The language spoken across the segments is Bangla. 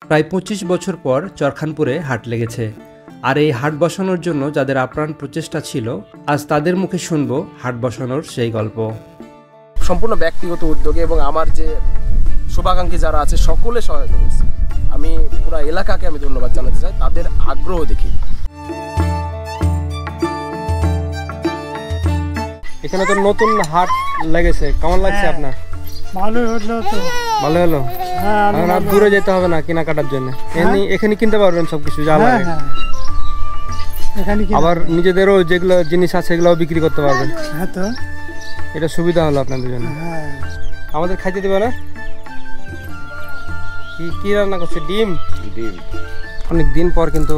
প্রায় ২৫ বছর পর চরখানপুরে হাট লেগেছে। আর এই হাট বসানোর জন্য যাদের আপ্রাণ প্রচেষ্টা ছিল, আজ তাদের মুখে শুনব হাট বসানোর সেই গল্প। সম্পূর্ণ ব্যক্তিগত উদ্যোগে এবং আমার যে শুভাকাঙ্ক্ষী যারা আছে সকলে সহায়তা করছে। আমি পুরো এলাকাকে আমি ধন্যবাদ জানাতে চাই তাদের আগ্রহ দেখি। এখানে তো নতুন হাট লেগেছে, কেমন লাগছে আপনার? ভালো হলো তো। ভালো হলো। এখন আর দূরে যেতে হবে না কেনাকাটার জন্য, এখানে কিনতে পারবেন সবকিছু যা লাগে। আবার নিজেদেরও যেগুলো জিনিস আছে সেগুলোও বিক্রি করতে পারবেন। হ্যাঁ, তো এটা সুবিধা হলো আপনাদের জন্য। আমাদের খাইতে দেবে না? কি রান্না করছে? ডিম। অনেক দিন পর কিন্তু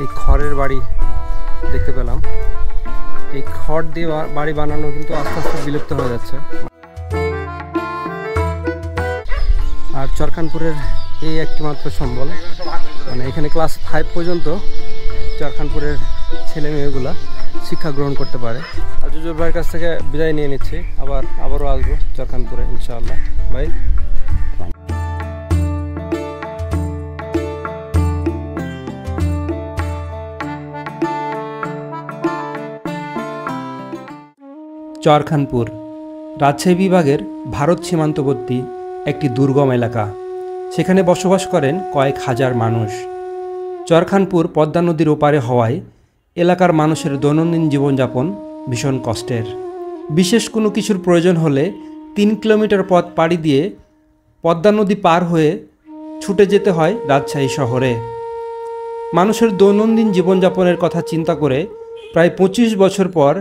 এই খড়ের বাড়ি দেখতে পেলাম। এই খড় দিয়ে বাড়ি বানানো কিন্তু আস্তে আস্তে বিলুপ্ত হয়ে যাচ্ছে। আর চরখানপুরের এই একটি মাত্র সম্বল, মানে এখানে ক্লাস 5 পর্যন্ত চরখানপুরের ছেলে মেয়েগুলা শিক্ষা গ্রহণ করতে পারে। আজিজুর ভাইয়ের কাছ থেকে বিদায় নিয়ে নিচ্ছি, আবারও আসবো চরখানপুরে ইনশাআল্লাহ। ভাই চরখানপুর রাজশাহী বিভাগের ভারত সীমান্তবর্তী একটি দুর্গম এলাকা। সেখানে বসবাস করেন কয়েক হাজার মানুষ। চরখানপুর পদ্মা নদীর ওপারে হওয়ায় এলাকার মানুষের দৈনন্দিন জীবনযাপন ভীষণ কষ্টের। বিশেষ কোনো কিছুর প্রয়োজন হলে 3 কিলোমিটার পথ পাড়ি দিয়ে পদ্মা নদী পার হয়ে ছুটে যেতে হয় রাজশাহী শহরে। মানুষের দৈনন্দিন জীবনযাপনের কথা চিন্তা করে প্রায় 25 বছর পর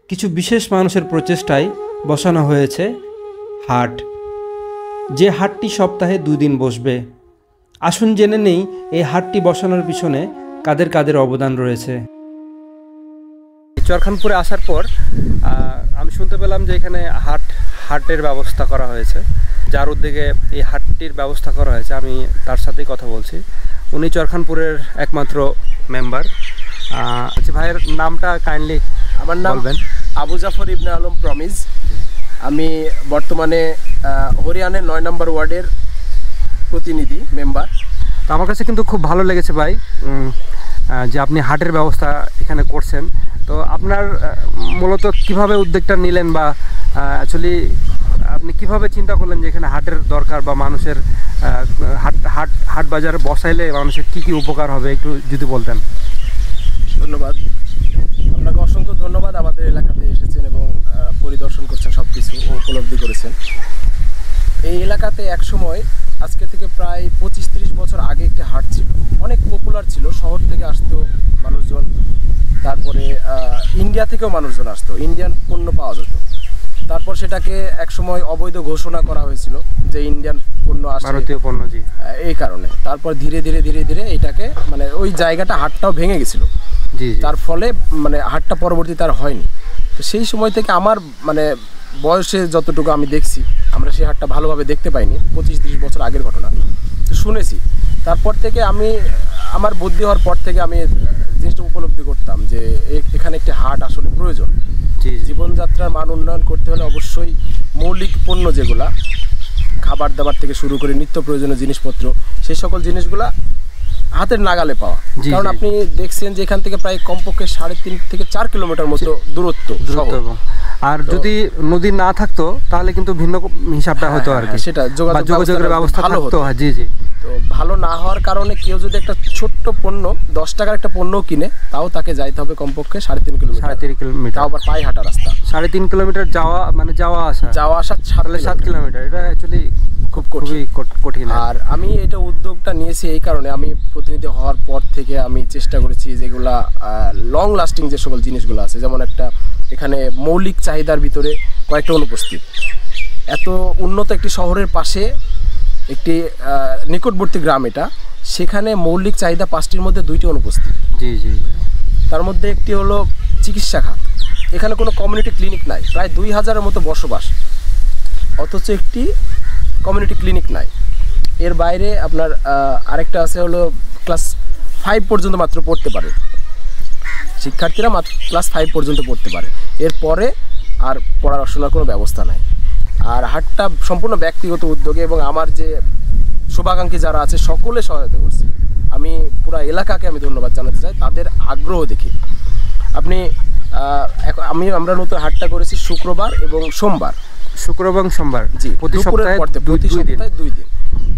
কিছু বিশেষ মানুষের প্রচেষ্টায় বসানো হয়েছে হাট। যে হাটটি সপ্তাহে 2 দিন বসবে। আসুন জেনে নেই এই হাটটি বসানোর পিছনে কাদের কাদের অবদান রয়েছে। চরখানপুরে আসার পর আমি শুনতে পেলাম যে এখানে হাটের ব্যবস্থা করা হয়েছে। যার উদ্যোগে এই হাটটির ব্যবস্থা করা হয়েছে, আমি তার সাথেই কথা বলছি। উনি চরখানপুরের একমাত্র মেম্বার। আচ্ছা, ভাইয়ের নামটা কাইন্ডলি আমার নাম বলবেন? আবু জাফর ইবনে আলম প্রমিজ। আমি বর্তমানে হরিয়ানের 9 নম্বর ওয়ার্ডের প্রতিনিধি মেম্বার। তো আমার কাছে কিন্তু খুব ভালো লেগেছে ভাই যে আপনি হাটের ব্যবস্থা এখানে করছেন। তো আপনার মূলত কিভাবে উদ্যোগটা নিলেন, বা অ্যাকচুয়ালি আপনি কিভাবে চিন্তা করলেন যে এখানে হাটের দরকার, বা মানুষের হাট বাজার বসাইলে মানুষের কি কি উপকার হবে একটু যদি বলতেন। ধন্যবাদ, আপনাকে অসংখ্য ধন্যবাদ। আমাদের এলাকাতে এসেছেন এবং পরিদর্শন করছেন, সব কিছু উপলব্ধি করেছেন। এই এলাকাতে একসময় আজকে থেকে প্রায় 25-30 বছর আগে একটি হাট ছিল, অনেক পপুলার ছিল। শহর থেকে আসতো মানুষজন, তারপরে ইন্ডিয়া থেকেও মানুষজন আসতো, ইন্ডিয়ান পণ্য পাওয়া যেত। তারপর সেটাকে একসময় অবৈধ ঘোষণা করা হয়েছিল যে ইন্ডিয়ান পণ্য আসছে, ভারতীয় পণ্য, জি, এই কারণে। তারপর ধীরে ধীরে এটাকে মানে ওই জায়গাটা হাটটাও ভেঙে গেছিলো। তার ফলে মানে হাটটা পরবর্তীতে আর হয়নি। তো সেই সময় থেকে আমার মানে বয়সে যতটুকু আমি দেখছি, আমরা সেই হাটটা ভালোভাবে দেখতে পাইনি। 25-30 বছর আগের ঘটনা তো শুনেছি। তারপর থেকে আমি আমার বুদ্ধি হওয়ার পর থেকে আমি জিনিসটা উপলব্ধি করতাম যে এখানে একটি হাট আসলে প্রয়োজন। জীবনযাত্রার মান উন্নয়ন করতে হলে অবশ্যই মৌলিক পণ্য যেগুলা, খাবার দাবার থেকে শুরু করে নিত্য প্রয়োজনীয় জিনিসপত্র, সেই সকল জিনিসগুলা হাতের নাগালে পাওয়া। কারণ আপনি দেখছেন যে এখান থেকে প্রায় কমপক্ষে 3.5 থেকে 4 কিলোমিটার মতো দূরত্ব। আর যদি নদী না থাকতো তাহলে কিন্তু ভিন্ন হিসাবটা হতো আর কি, সেটা যোগাযোগের ব্যবস্থা ভালো হতো। জি জি। তো ভালো না হওয়ার কারণে কেউ যদি একটা ছোট্ট পণ্য 10 টাকার একটা পণ্য কিনে, তাও তাকে যাইতে হবে কমপক্ষে 3.5 কিলোমিটার। 3.5 কিলোমিটার, তাও আবার পায়ে হাঁটা রাস্তা। 3.5 কিলোমিটার যাওয়া আসা 7 কিলোমিটার। এটা অ্যাকচুয়ালি খুবই কঠিন। আর আমি এটা উদ্যোগটা নিয়েছি এই কারণে, আমি প্রতিনিধি হওয়ার পর থেকে আমি চেষ্টা করেছি যেগুলা লং লাস্টিং যে সকল জিনিসগুলো আছে, যেমন একটা এখানে মৌলিক চাহিদার ভিতরে কয়েকটা অনুপস্থিত। এত উন্নত একটি শহরের পাশে একটি নিকটবর্তী গ্রাম এটা, সেখানে মৌলিক চাহিদা 5টির মধ্যে 2টি অনুপস্থিত। জি জি। তার মধ্যে একটি হলো চিকিৎসা খাত। এখানে কোনো কমিউনিটি ক্লিনিক নাই, প্রায় 2000-এর মতো বসবাস, অথচ একটি কমিউনিটি ক্লিনিক নাই। এর বাইরে আপনার আরেকটা আছে হলো ক্লাস 5 পর্যন্ত মাত্র পড়তে পারে শিক্ষার্থীরা, মাত্র ক্লাস 5 পর্যন্ত পড়তে পারে। এরপরে আর পড়াশোনার কোনো ব্যবস্থা নাই। আর হাটটা সম্পূর্ণ ব্যক্তিগত উদ্যোগে এবং আমার যে শুভাকাঙ্ক্ষী যারা আছে সকলে সহায়তা করছে। আমি পুরো এলাকাকে আমি ধন্যবাদ জানাতে চাই তাদের আগ্রহ দেখে। আপনি আমরা নতুন হাটটা করেছি শুক্রবার এবং সোমবার। শুক্রবার এবং সোমবার, জি, প্রতি সপ্তাহে প্রতি সপ্তাহে 2 দিন।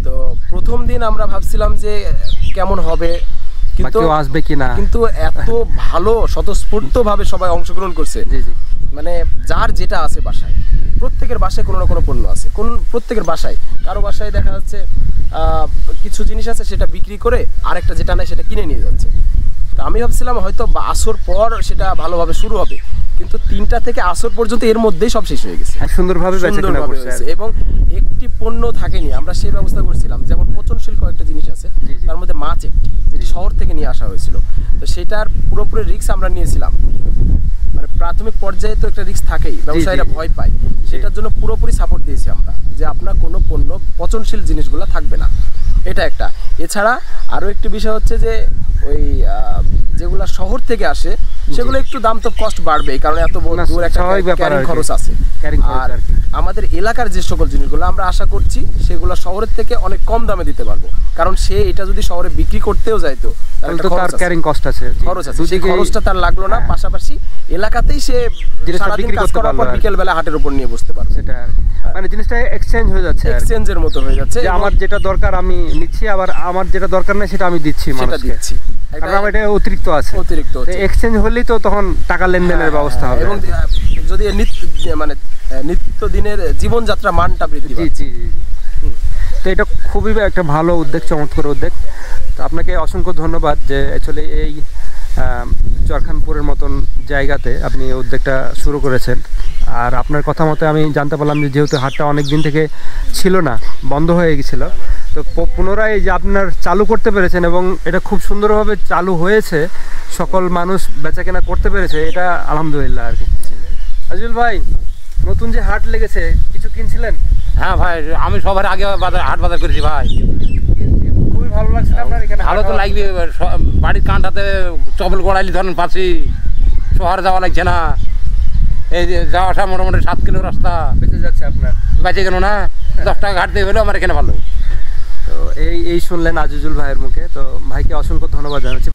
তো প্রথম দিন আমরা ভাবছিলাম যে কেমন হবে, কিন্তু আসবে কিনা, কিন্তু এত ভালো স্বতঃস্ফূর্তভাবে সবাই অংশগ্রহণ করছে। মানে যার যেটা আছে বাসায়, প্রত্যেকের বাসায় কোনো না কোনো পণ্য আছে, প্রত্যেকের বাসায় কারো বাসায় দেখা যাচ্ছে কিছু জিনিস আছে সেটা বিক্রি করে আরেকটা যেটা নাই সেটা কিনে নিয়ে যাচ্ছে। তো আমি ভাবছিলাম হয়তো আসর পর সেটা ভালোভাবে শুরু হবে, কিন্তু 3টা থেকে আসর পর্যন্ত এর মধ্যেই সব শেষ হয়ে গেছে, সুন্দরভাবে হয়েছে। এবং একটি পণ্য থাকেনি, আমরা সেই ব্যবস্থা করেছিলাম। যেমন পচনশীল কয়েকটা জিনিস আছে, তার মধ্যে মাছ একটি, যেটি শহর থেকে নিয়ে আসা হয়েছিল। তো সেটার পুরোপুরি রিস্ক আমরা নিয়েছিলাম। মানে প্রাথমিক পর্যায়ে তো একটা রিস্ক থাকেই, ব্যবসায়ীরা ভয় পায়, সেটার জন্য পুরোপুরি সাপোর্ট দিয়েছি আমরা, যে আপনার কোনো পণ্য পচনশীল জিনিসগুলো থাকবে না, এটা একটা। এছাড়া আরও একটি বিষয় হচ্ছে যে ওই যেগুলো শহর থেকে আসে সেগুলো একটু দাম তো কষ্ট বাড়বেই, কারণ এত দূর একটা ক্যারিং খরচ আছে। আর আমাদের এলাকার যে সকল জিনিসগুলো আমরা আশা করছি সেগুলো শহরের থেকে অনেক কম দামে দিতে পারবো, কারণ সে এটা যদি শহরে বিক্রি করতেও যায় তো তার ক্যারিং কস্ট আছে, খরচ আছে, সেই খরচটা তার লাগলো না। পাশাপাশি এলাকাতেই সে সারাদিন কাজ করার পর বিকেল বেলা হাটের উপর নিয়ে বসতে পারবে। সেটা মানে জিনিসটা এক্সচেঞ্জ হয়ে যাচ্ছে, এক্সচেঞ্জের মতো হয়ে যাচ্ছে। আমার যেটা দরকার আমি নিচ্ছি, আবার আমার যেটা দরকার নাই সেটা আমি দিচ্ছি, সেটা দিচ্ছি। এটা অতিরিক্ত আছে, এক্সচেঞ্জ হলেই তো তখন টাকা লেনদেনের ব্যবস্থা হবে, এবং যদি নিত্যদিনের জীবনযাত্রা মানটা বৃদ্ধি পাচ্ছে। তো এটা খুবই একটা ভালো উদ্যোগ, চমৎকার উদ্যোগ। তো আপনাকে অসংখ্য ধন্যবাদ যে অ্যাকচুয়ালি এই চরখানপুরের মতন জায়গাতে আপনি এই উদ্যোগটা শুরু করেছেন। আর আপনার কথা মতো আমি জানতে পারলাম যে যেহেতু হাটটা অনেক দিন থেকে ছিল না, বন্ধ হয়ে গেছিলো, তো পুনরায় যে আপনার চালু করতে পেরেছেন এবং এটা খুব সুন্দরভাবে চালু হয়েছে, সকল মানুষ বেচাকেনা করতে পেরেছে, এটা আলহামদুলিল্লাহ আর কি। আজিজুল ভাই, নতুন যে হাট লেগেছে, কিছু কিনছিলেন? হ্যাঁ ভাই, আমি সবার আগে হাট বাজার করেছি ভাই, খুবই ভালো লাগছে আপনার এখানে? ভালো তো লাগবে, বাড়ির কানটাতে চপল গড়াইলি ধরেন পাচ্ছি, শহরে যাওয়া লাগছে না, এই যে যাওয়া আসা মোটামুটি 7 কিলো রাস্তা বেঁচে যাচ্ছে আপনার, বেঁচে গেল না, 10 টাকা ঘাট দিয়ে হলেও আমার এখানে ভালো। তো এই শুনলেন আজিজুল ভাইয়ের মুখে, তো ভাইকে অসংখ্য ধন্যবাদ জানাচ্ছি।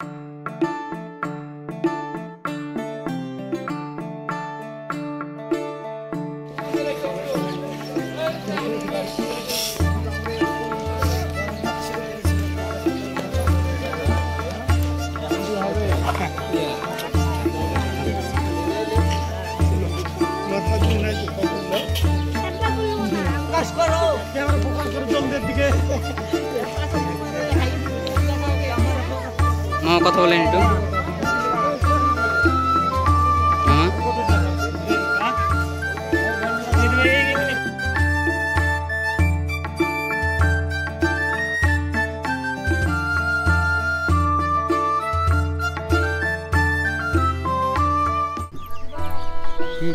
কথা বলেন একটু।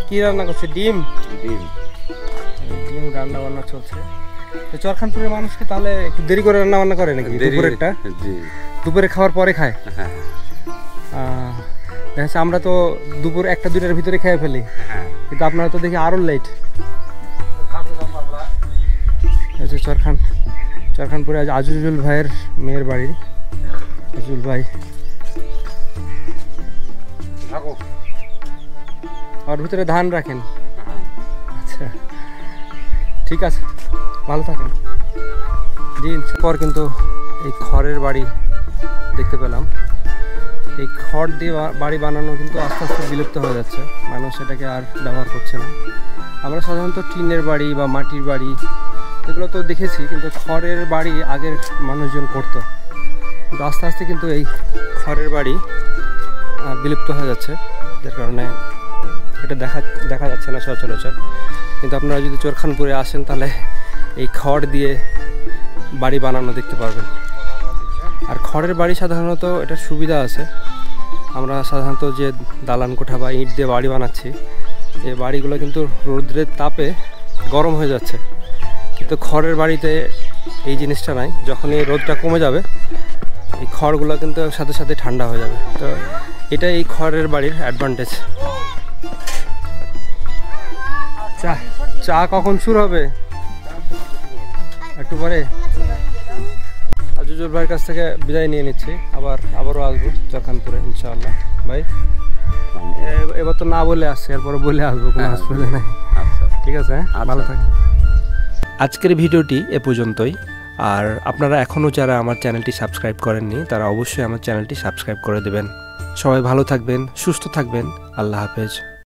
কি রান্না করছে? ডিম রান্না বান্না চলছে। তো চরখানপুরের মানুষ কি তাহলে একটু দেরি করে রান্না বান্না করে নাকি? দুপুরেরটা দুপুরে খাওয়ার পরে খায়? দেখা যাচ্ছে আমরা তো দুপুর 1-2টার ভিতরে খেয়ে ফেলি, কিন্তু আপনারা তো দেখি আরও লেট। চরখানপুরে আজ আজিজুল ভাইয়ের মেয়ের বাড়ি। আজিজুল ভাই আর ভিতরে ধান রাখেন? আচ্ছা, ঠিক আছে, ভালো থাকেন। দিন পর কিন্তু এই খড়ের বাড়ি দেখতে পেলাম। এই খড় দিয়ে বাড়ি বানানো কিন্তু আস্তে আস্তে বিলুপ্ত হয়ে যাচ্ছে, মানুষ এটাকে আর ব্যবহার করছে না। আমরা সাধারণত টিনের বাড়ি বা মাটির বাড়ি এগুলো তো দেখেছি, কিন্তু খড়ের বাড়ি আগের মানুষজন করতো, কিন্তু আস্তে আস্তে কিন্তু এই খড়ের বাড়ি বিলুপ্ত হয়ে যাচ্ছে, যার কারণে এটা দেখা যাচ্ছে না সচরাচর। কিন্তু আপনারা যদি চরখানপুরে আসেন তাহলে এই খড় দিয়ে বাড়ি বানানো দেখতে পারবেন। আর খড়ের বাড়ি সাধারণত এটার সুবিধা আছে, আমরা সাধারণত যে দালান কোঠা বা ইট দিয়ে বাড়ি বানাচ্ছি, এই বাড়িগুলো কিন্তু রৌদ্রের তাপে গরম হয়ে যাচ্ছে, কিন্তু খড়ের বাড়িতে এই জিনিসটা নাই। যখন এই রোদটা কমে যাবে এই খড়গুলো কিন্তু সাথে সাথে ঠান্ডা হয়ে যাবে। তো এটা এই খড়ের বাড়ির অ্যাডভান্টেজ। চা কখন শুরু হবে? একটু পরে। আজিজুল ভাইয়ের কাছ থেকে বিদায় নিয়ে নিচ্ছি, আবারও আসবো চরখানপুরে ইনশাআল্লাহ। ভাই এবার তো না বলে আসছে, এরপরে বলে আসবো, কোনো অসুবিধা নেই। ঠিক আছে, ভালো থাকেন। আজকের ভিডিওটি এ পর্যন্তই। আর আপনারা এখনও যারা আমার চ্যানেলটি সাবস্ক্রাইব করেননি তারা অবশ্যই আমার চ্যানেলটি সাবস্ক্রাইব করে দেবেন। সবাই ভালো থাকবেন, সুস্থ থাকবেন। আল্লাহ হাফেজ।